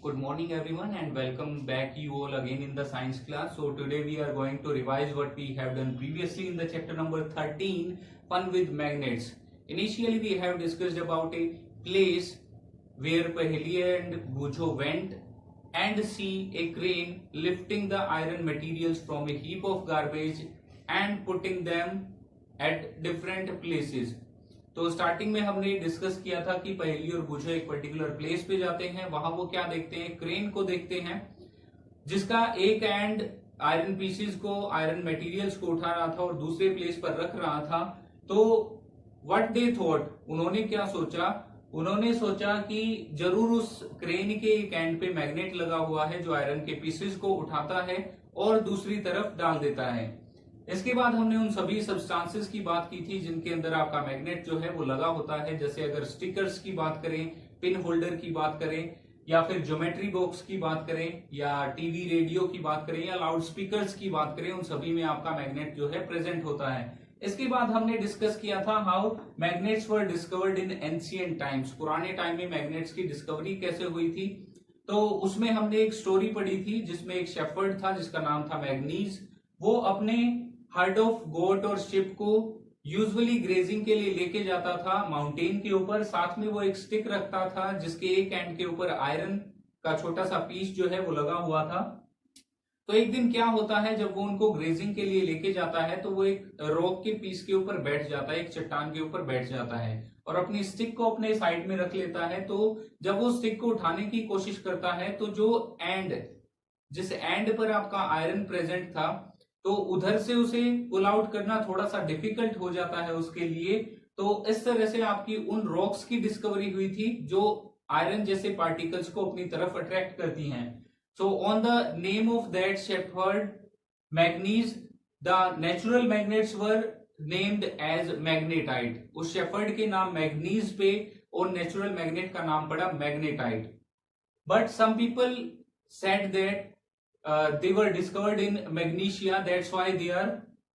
Good morning everyone and welcome back you all again in the science class. So today we are going to revise what we have done previously in the chapter number 13, fun with magnets. Initially we have discussed about a place where Paheli and Bujo went and see a crane lifting the iron materials from a heap of garbage and putting them at different places. तो starting में हमने discuss किया था कि पहेली और बुझो एक पर्टिकुलर प्लेस पे जाते हैं, वहां वो क्या देखते हैं, क्रेन को देखते हैं जिसका एक एंड आयरन पीसेस को, आयरन मटेरियल्स को उठा रहा था और दूसरे प्लेस पर रख रहा था. तो व्हाट दे थॉट, उन्होंने क्या सोचा, उन्होंने सोचा कि जरूर उस क्रेन के एक एंड पे मैग्नेट लगा हुआ है जो आयरन के पीसेस को उठाता है और दूसरी तरफ डाल देता है. इसके बाद हमने उन सभी सब्सटेंसेस की बात की थी जिनके अंदर आपका मैग्नेट जो है वो लगा होता है. जैसे अगर स्टिकर्स की बात करें, पिन होल्डर की बात करें, या फिर ज्योमेट्री बॉक्स की बात करें, या टीवी रेडियो की बात करें, या लाउड स्पीकर्स की बात करें, उन सभी में आपका मैग्नेट जो है प्रेजेंट होता है. इसके बाद हमने डिस्कस किया था how magnets were discovered in ancient times. पुराने टाइम में मैग्नेट्स की डिस्कवरी कैसे हुई थी. तो उसमें हमने एक स्टोरी पढ़ी थी जिसमें एक शेफर्ड था जिसका नाम था मैग्नीज. वो अपने हर्ड ऑफ गोट और शिप को यूजुअली ग्रेजिंग के लिए लेके जाता था माउंटेन के ऊपर. साथ में वो एक स्टिक रखता था जिसके एक एंड के ऊपर आयरन का छोटा सा पीस जो है वो लगा हुआ था. तो एक दिन क्या होता है, जब वो उनको ग्रेजिंग के लिए लेके जाता है तो वो एक रॉक के पीस के ऊपर बैठ जाता है, एक चट्टान के ऊपर बैठ जाता है और अपनी स्टिक को अपने साइड में रख लेता है. तो जब वो स्टिक को उठाने की कोशिश करता है तो जो एंड, जिस एंड पर आपका आयरन प्रेजेंट था, तो उधर से उसे पुल आउट करना थोड़ा सा डिफिकल्ट हो जाता है उसके लिए. तो इस तरह से आपकी उन रॉक्स की डिस्कवरी हुई थी जो आयरन जैसे पार्टिकल्स को अपनी तरफ अट्रैक्ट करती हैं. So on the name of that shepherd Magnes, the natural magnets were named as magnetite. उस शेफर्ड के नाम मैग्नीज पे और नेचुरल मैग्नेट का नाम पड़ा magnetite. But some people said that they were discovered in Magnesia, that's why they are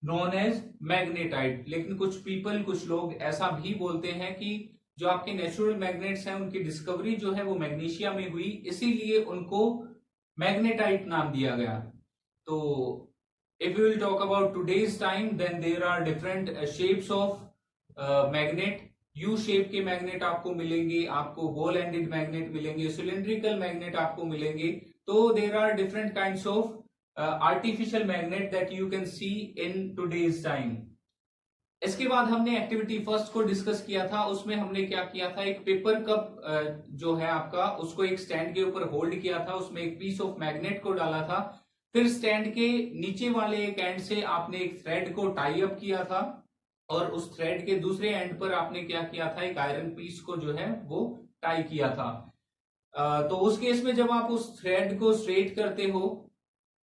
known as magnetite. लेकिन कुछ पीपल, कुछ लोग ऐसा भी बोलते हैं कि जो आपके नेचुरल मैग्नेट्स हैं उनकी डिस्कवरी जो है वो मैग्नीशिया में हुई, इसीलिए उनको मैग्नेटाइट नाम दिया गया. तो if we will talk about today's time, then there are different shapes of magnet. U shape के मैग्नेट आपको मिलेंगे, आपको बॉल एंडेड मैग्नेट मिलेंगे, सिलिंड्रिकल मैग्नेट आपको मिलेंगे. तो there are different kinds of artificial magnet that you can see in today's time. इसके बाद हमने एक्टिविटी फर्स्ट को डिस्कस किया था. उसमें हमने क्या किया था, एक पेपर कप जो है आपका, उसको एक स्टैंड के ऊपर होल्ड किया था, उसमें एक पीस ऑफ मैग्नेट को डाला था. फिर स्टैंड के नीचे वाले एक एंड से आपने एक थ्रेड को टाई अप किया था और उस थ्रेड के दूसरे एंड पर आपने क्या किया था, एक आयरन पीस को जो है वो टाई किया था. तो उस केस में जब आप उस थ्रेड को स्ट्रेट करते हो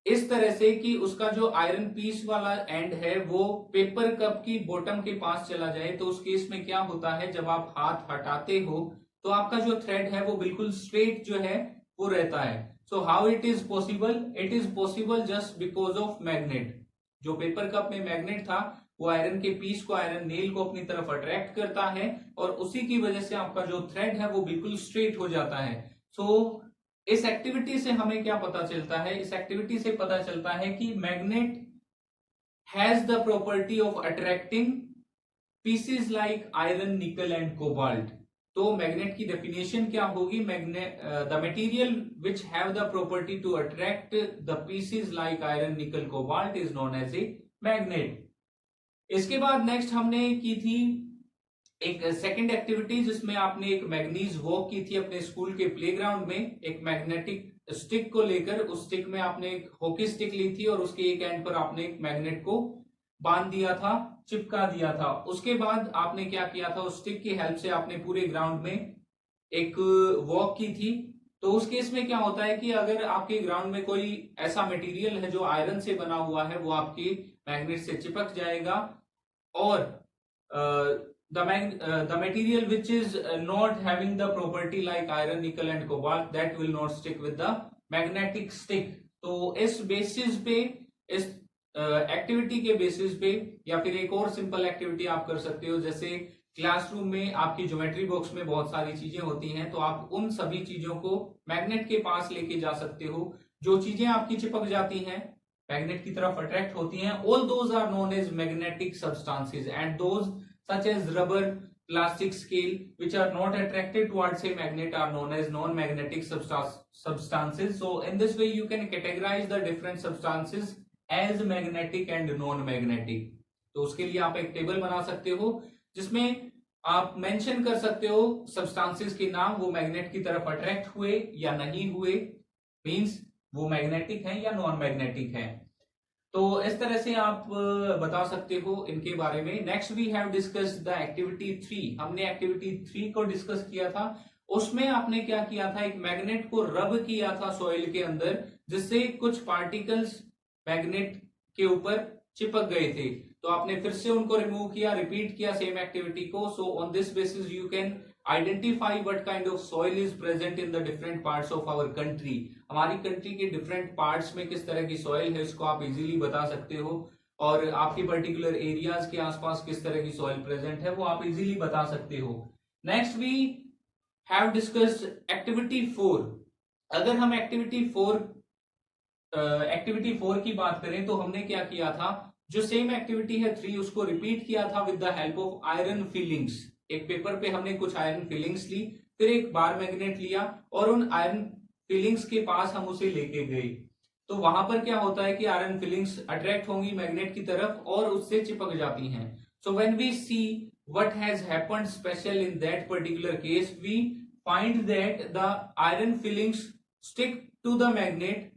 इस तरह से कि उसका जो आयरन पीस वाला एंड है वो पेपर कप की बॉटम के पास चला जाए, तो उस केस में क्या होता है, जब आप हाथ हटाते हो तो आपका जो थ्रेड है वो बिल्कुल स्ट्रेट जो है वो रहता है. So how it is possible, it is possible just because of magnet. जो पेपर कप में मैग्नेट था वो आयरन के पीस को, आयरन नेल को अपनी तरफ अट्रैक्ट करता है और उसी की वजह से आपका जो थ्रेड है वो बिल्कुल स्ट्रेट हो जाता है. सो इस एक्टिविटी से हमें क्या पता चलता है, इस एक्टिविटी से पता चलता है कि magnet has the property of attracting pieces like iron, nickel and cobalt. तो मैग्नेट की डेफिनेशन क्या होगी, the material which have the property to attract the pieces like iron, nickel, cobalt is known as a magnet. इसके बाद next हमने की थी एक सेकंड एक्टिविटी जिसमें आपने एक मैग्नीज वॉक की थी अपने स्कूल के प्लेग्राउंड में. एक मैग्नेटिक स्टिक को लेकर, उस स्टिक में आपने एक हॉकी स्टिक ली थी और उसके एक एंड पर आपने एक मैग्नेट को बांध दिया था, चिपका दिया था. उसके बाद आपने क्या किया था, उस स्टिक की हेल्प से आपने पूरे ग्राउंड में एक वॉक की थी. तो उस केस में क्या होता है कि अगर आपके ग्राउंड में कोई ऐसा मटेरियल है जो आयरन से बना हुआ है वो आपके मैग्नेट से चिपक जाएगा और the material which is not having the property like iron, nickel and cobalt, that will not stick with the magnetic stick. तो इस बेसिस पे, इस एक्टिविटी के बेसिस पे, या फिर एक और सिंपल एक्टिविटी आप कर सकते हो, जैसे क्लासरूम में आपकी ज्योमेट्री बॉक्स में बहुत सारी चीजें होती हैं, तो आप उन सभी चीजों को मैग्नेट के पास लेके जा सकते हो। जो चीजें आपकी चिपक जाती हैं, मैग्नेट की तरफ अट्रैक्ट होती हैं, all those are known as magnetic substances and those such as rubber, plastic scale which are not attracted towards a magnet are known as non-magnetic substances. So in this way you can categorize the different substances as magnetic and non-magnetic. तो उसके लिए आप एक table बना सकते हो जिसमें आप मेंशन कर सकते हो सब्सटेंसेस के नाम, वो मैग्नेट की तरफ अट्रैक्ट हुए या नहीं हुए, मींस वो मैग्नेटिक है या नॉन मैग्नेटिक है। तो इस तरह से आप बता सकते हो इनके बारे में। Next we have discussed the activity 3। हमने एक्टिविटी 3 को डिस्कस किया था। उसमें आपने क्या किया था, एक मैग्नेट को रब किया था सॉइल के अंदर, जिससे कुछ पार्टिकल्स मैग्नेट के ऊपर चिपक गए थे। तो आपने फिर से उनको रिमूव किया, रिपीट किया सेम एक्टिविटी को। So on this basis you can identify what kind of soil is present in the different parts of our country. हमारी कंट्री के डिफरेंट पार्ट्स में किस तरह की सॉइल है, इसको आप इजीली बता सकते हो। और आपके पर्टिकुलर एरियाज के आसपास किस तरह की सॉइल प्रेजेंट है, वो आप इजीली बता सकते हो। Next we have discussed activity 4। अगर हम एक्टिविटी 4 की बात करें तो हमने क्या किया था, जो सेम एक्टिविटी है 3 उसको रिपीट किया था with the help of iron filings. एक पेपर पे हमने कुछ आयरन फिलिंग्स ली, फिर एक बार मैग्नेट लिया और उन आयरन फिलिंग्स के पास हम उसे लेके गए। तो वहां पर क्या होता है कि आयरन फिलिंग्स अट्रैक्ट होंगी मैग्नेट की तरफ और उससे चिपक जाती हैं। So when we see what has happened special in that particular case, we find that the iron filings stick to the magnet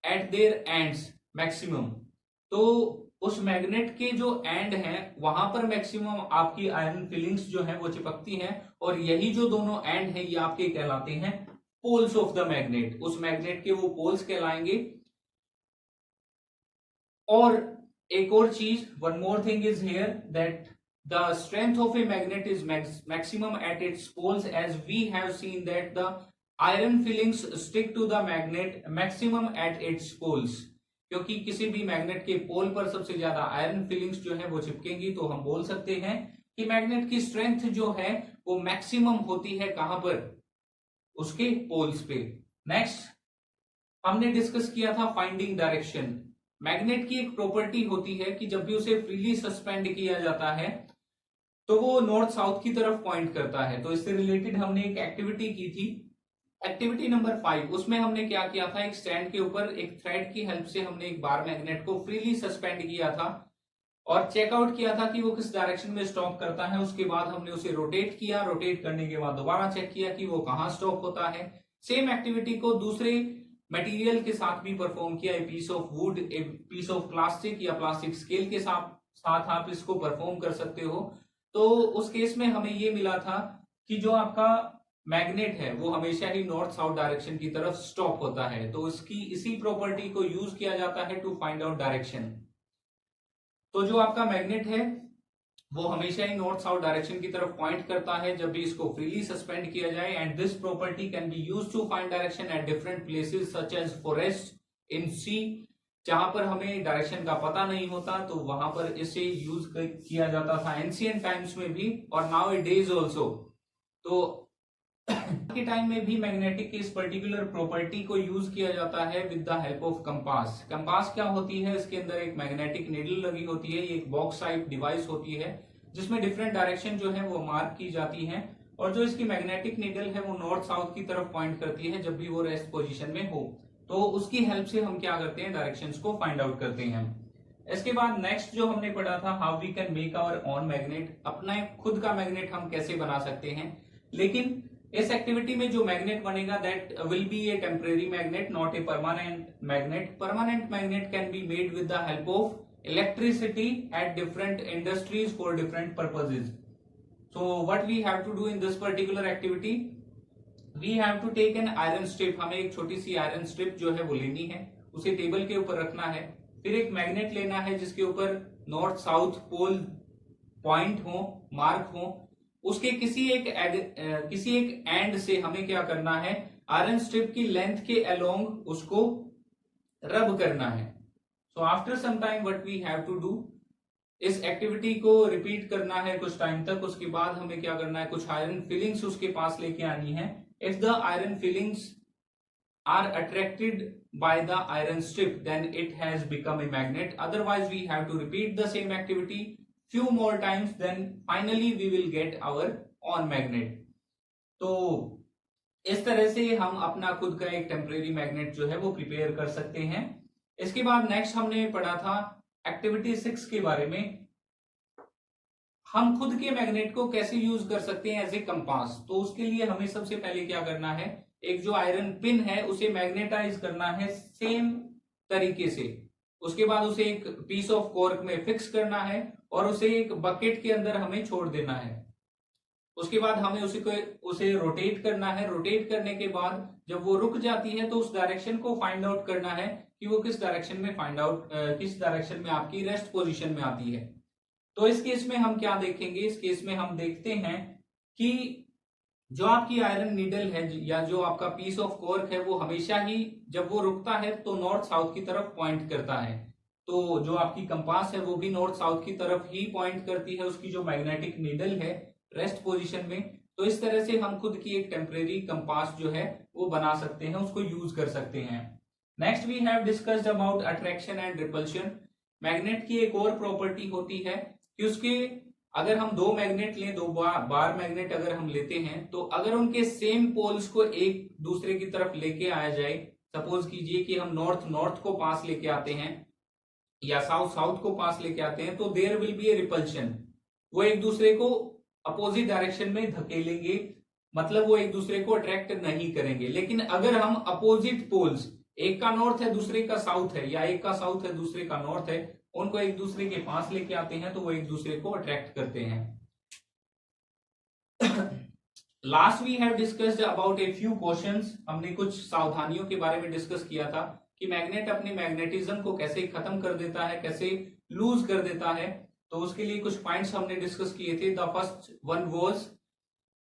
at their ends maximum. तो उस मैग्नेट के जो एंड हैं वहां पर मैक्सिमम आपकी आयरन फिलिंग्स जो है वो चिपकती हैं, और यही जो दोनों एंड हैं ये आपके कहलाते हैं पोल्स ऑफ द मैग्नेट। उस मैग्नेट के वो पोल्स कहलाएंगे। और एक और चीज, one more thing is here, that the strength of a magnet is maximum at its poles, as we have seen that the iron filings stick to the magnet maximum at its poles. क्योंकि किसी भी magnet के पोल पर सबसे ज्यादा iron filings जो है वो चिपकेंगी, तो हम बोल सकते हैं कि मैग्नेट की स्ट्रेंथ जो है वो मैक्सिमम होती है कहां पर, उसके पोल्स पे। नेक्स्ट हमने डिस्कस किया था फाइंडिंग डायरेक्शन। मैग्नेट की एक प्रॉपर्टी होती है कि जब भी उसे फ्रीली सस्पेंड किया जाता है तो वो नॉर्थ साउथ की तरफ पॉइंट करता है। तो इससे रिलेटेड हमने एक एक्टिविटी की थी, एक्टिविटी नंबर 5। उसमें हमने क्या किया था, एक स्टैंड के ऊपर एक थ्रेड की हेल्प से हमने एक बार मैग्नेट को फ्रीली सस्पेंड किया था और चेकआउट किया था कि वो किस डायरेक्शन में स्टॉप करता है। उसके बाद हमने उसे रोटेट किया, रोटेट करने के बाद दोबारा चेक किया कि वो कहां स्टॉप होता है। सेम एक्टिविटी को दूसरे मटेरियल के साथ भी परफॉर्म किया, a piece of wood, a piece of plastic या प्लास्टिक स्केल के साथ आप इसको परफॉर्म कर सकते हो। तो उस केस में हमें ये मिला था कि जो आपका मैग्नेट है वो हमेशा ही नॉर्थ साउथ डायरेक्शन की तरफ स्टॉप होता है। तो इसकी इसी प्रॉपर्टी को यूज किया जाता है टू फाइंड आउट डायरेक्शन। तो जो आपका मैग्नेट है वो हमेशा ही नॉर्थ साउथ डायरेक्शन की तरफ पॉइंट करता है जब भी इसको फ्रीली सस्पेंड किया जाए। And this property can be used to find direction at different places such as forest, in sea, जहां पर हमें डायरेक्शन का पता नहीं होता तो वहां पर इसे यूज किया जाता था एंशिएंट टाइम्स में भी और नाउ ए डेज ऑल्सो। तो के टाइम में भी मैग्नेटिक की इस पर्टिकुलर प्रॉपर्टी को यूज किया जाता है with the help of compass. Compass क्या होती है, इसके अंदर एक मैग्नेटिक नीडल लगी होती है, ये एक बॉक्स टाइप डिवाइस होती है जिसमें डिफरेंट डायरेक्शन जो है वो मार्क की जाती है, और जो इसकी मैग्नेटिक नीडल है वो नॉर्थ साउथ की तरफ पॉइंट करती है जब भी वो रेस्ट पोजिशन में हो। तो उसकी हेल्प से हम क्या करते हैं, डायरेक्शंस को फाइंड आउट करते हैं। इसके बाद नेक्स्ट जो हमने पढ़ा था, how we can make our own magnet, अपना खुद का मैग्नेट हम कैसे बना सकते हैं। लेकिन इस एक्टिविटी में जो मैग्नेट बनेगा that will be a temporary magnet, not a permanent magnet. Permanent magnet can be made with the help of electricity at different industries for different purposes. So what we have to do in this particular activity, we have to take an iron strip. हमें एक छोटी C iron strip जो है वो लेनी है, उसे table के ऊपर रखना है, फिर एक मैग्नेट लेना है जिसके ऊपर नॉर्थ साउथ पोल पॉइंट हो, मार्क हो। उसके किसी एक एंड से हमें क्या करना है, आयरन स्ट्रिप की लेंथ के अलोंग उसको रब करना है। So after some time what we have to do, इस एक्टिविटी को रिपीट करना है कुछ टाइम तक। उसके बाद हमें क्या करना है, कुछ आयरन फिलिंग्स उसके पास लेके आनी है। If the iron fillings are attracted by the iron strip, then it has become a magnet. Otherwise we have to repeat the same activity few more times, then finally we will get our on magnet. तो इस तरह से हम अपना खुद का एक temporary magnet जो है वो प्रिपेयर कर सकते हैं। इसके बाद नेक्स्ट हमने पढ़ा था एक्टिविटी 6 के बारे में। हम खुद के मैग्नेट को कैसे यूज कर सकते हैं एज ए कंपास। तो उसके लिए हमें सबसे पहले क्या करना है, एक जो आयरन पिन है उसे मैग्नेटाइज करना है सेम तरीके से। उसके बाद उसे एक पीस ऑफ कॉर्क में फिक्स करना है और उसे एक बकेट के अंदर हमें छोड़ देना है। उसके बाद हमें उसे रोटेट करना है। रोटेट करने के बाद जब वो रुक जाती है तो उस डायरेक्शन को फाइंड आउट करना है कि वो किस डायरेक्शन में किस डायरेक्शन में आपकी रेस्ट पोजीशन में आती है। तो इस केस में हम क्या देखेंगे, इस केस में हम देखते हैं कि जो आपकी आयरन नीडल है या जो आपका पीस ऑफ कॉर्क है वो हमेशा ही जब वो रुकता है तो नॉर्थ साउथ की तरफ पॉइंट करता है। तो जो आपकी कंपास है वो भी नॉर्थ साउथ की तरफ ही पॉइंट करती है, उसकी जो मैग्नेटिक नीडल है रेस्ट पोजीशन में। तो इस तरह से हम खुद की एक टेम्परेरी कंपास जो है वो बना सकते हैं, उसको यूज कर सकते हैं। Next we have discussed about attraction and repulsion. Magnet की एक और प्रॉपर्टी होती है कि उसके अगर हम दो मैग्नेट लें, दो बार मैग्नेट अगर हम लेते हैं, तो अगर उनके सेम पोल्स को एक दूसरे की तरफ लेके आया जाए, सपोज कीजिए कि हम नॉर्थ नॉर्थ को पास लेके आते हैं या साउथ साउथ को पास लेके आते हैं, तो there will be a repulsion. वो एक दूसरे को अपोजिट डायरेक्शन में धकेलेंगे, मतलब वो एक दूसरे को अट्रैक्ट नहीं करेंगे। लेकिन अगर हम अपोजिट पोल्स, एक का नॉर्थ है दूसरे का साउथ है, या एक का साउथ है दूसरे का नॉर्थ है, उनको एक दूसरे के पास लेके आते हैं तो वो एक दूसरे को अट्रैक्ट करते हैं। Last we have discussed about a few questions. हमने कुछ सावधानियों के बारे में डिस्कस किया था कि मैग्नेट अपने मैग्नेटिज्म को कैसे खत्म कर देता है, कैसे लूज कर देता है। तो उसके लिए कुछ पॉइंट्स हमने डिस्कस किए थे। द फर्स्ट वन वाज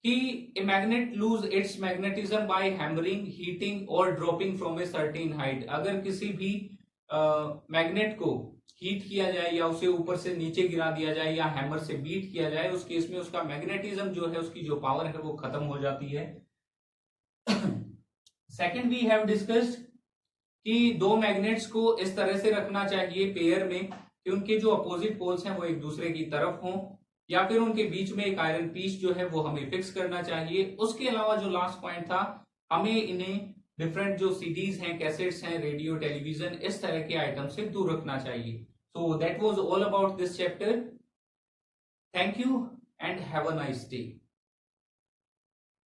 कि a magnet lose its magnetism by hammering, heating और dropping from a certain height. अगर किसी भी मैग्नेट को हीट किया जाए या उसे ऊपर से नीचे गिरा दिया जाए या हैमर से बीट किया जाए, उस केस में उसका मैग्नेटिज्म जो है, उसकी जो पावर है वो खत्म हो जाती है। सेकंड वी हैव डिस्कस्ड कि दो मैग्नेट्स को इस तरह से रखना चाहिए पेयर में कि उनके जो अपोजिट पोल्स हैं वो एक दूसरे की तरफ हों, या फिर उनके बीच में एक आयरन पीस जो है वो हमें फिक्स करना चाहिए। उसके अलावा जो लास्ट पॉइंट था, हमें इन्हें डिफरेंट जो सीडीज हैं, कैसेट्स हैं, रेडियो, टेलीविजन, इस तरह के आइटम से दूर रखना चाहिए। So that was all about this chapter. Thank you and have a nice day.